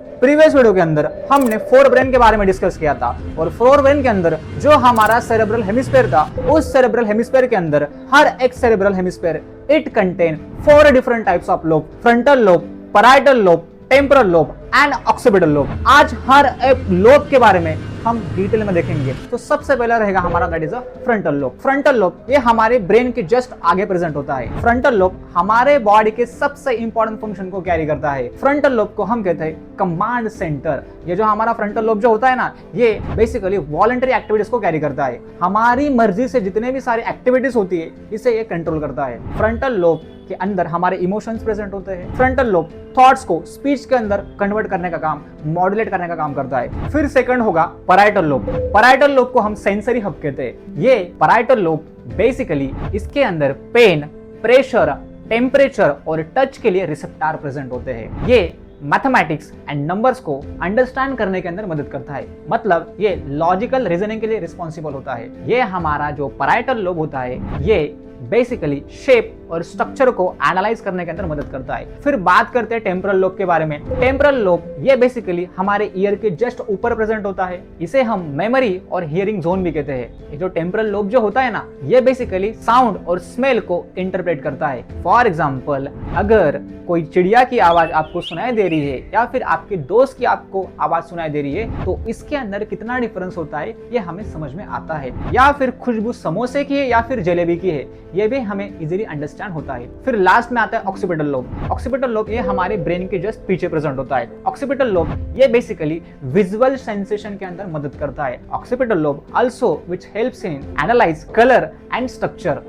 Previous video के अंदर हमने फोर ब्रेन के बारे में डिस्कस किया था और फोर ब्रेन के अंदर जो हमारा सेरेब्रल हेमिस्फीयर था, उस सेरेब्रल हेमिस्फीयर के अंदर हर एक cerebral hemisphere it contain four different types of lobe, frontal lobe, parietal lobe, temporal lobe and occipital lobe. आज हर एक लोब के बारे में हम डिटेल में देखेंगे। तो सबसे पहला रहेगा हमारा that is a frontal lobe. Frontal lobe ये हमारे ब्रेन के जस्ट आगे प्रेजेंट होता है। फ्रंटल लोब हमारे बॉडी के सबसे इंपॉर्टेंट फंक्शन को कैरी करता है। फ्रंटल लोब को हम कहते हैं कमांड सेंटर। ये जो हमारा फ्रंटल लोब जो होता है ना, ये बेसिकली वॉलंटरी एक्टिविटीज को कैरी करता है। हमारी मर्जी से जितने भी सारी एक्टिविटीज होती है इसे ये कंट्रोल करता है। फ्रंटल लोब के अंदर हमारे इमोशंस प्रेजेंट होते हैं। फ्रंटल लोब थॉट्स को स्पीच के अंदर कन्वर्ट करने का काम, मॉड्यूलेट करने का काम करता है। फिर सेकंड होगा पैराइटल लोब। पैराइटल लोब को हम सेंसरी हब कहते हैं। ये पैराइटल लोब बेसिकली इसके अंदर पेन, प्रेशर, टेम्परेचर और टच के लिए रिसेप्टर प्रेजेंट होते हैं। ये मैथमेटिक्स एंड नंबर्स को अंडरस्टैंड करने के अंदर मदद करता है, मतलब ये लॉजिकल रीजनिंग के लिए रिस्पॉन्सिबल होता है। ये हमारा जो पैराइटल लोब होता है ये बेसिकली शेप और स्ट्रक्चर को एनालाइज करने के अंदर मदद करता है। फिर बात करते हैं टेम्पोरल लोब के बारे में। टेम्पोरल लोब ये बेसिकली हमारे ईयर के जस्ट ऊपर प्रेजेंट होता है। इसे हम मेमोरी और हियरिंग जोन भी कहते हैं। ये जो टेम्पोरल लोब जो होता है ना, ये बेसिकली साउंड और स्मेल को इंटरप्रेट करता है। फॉर एग्जाम्पल, अगर कोई चिड़िया की आवाज आपको सुनाई दे रही है या फिर आपके दोस्त की आपको आवाज सुनाई दे रही है, तो इसके अंदर कितना डिफरेंस होता है ये हमें समझ में आता है। या फिर खुशबू समोसे की है या फिर जलेबी की है, ये भी हमें इजीली अंडरस्टैंड होता है। फिर लास्ट में आता है ऑक्सीपिटल लोब। ऑक्सीपिटल लोब ये हमारे ब्रेन के जस्ट पीछे प्रेजेंट होता है। ऑक्सीपिटल लोब ये बेसिकली विजुअल सेंसेशन के अंदर मदद करता है। Occipital lobe also which helps in analyse colour and structure.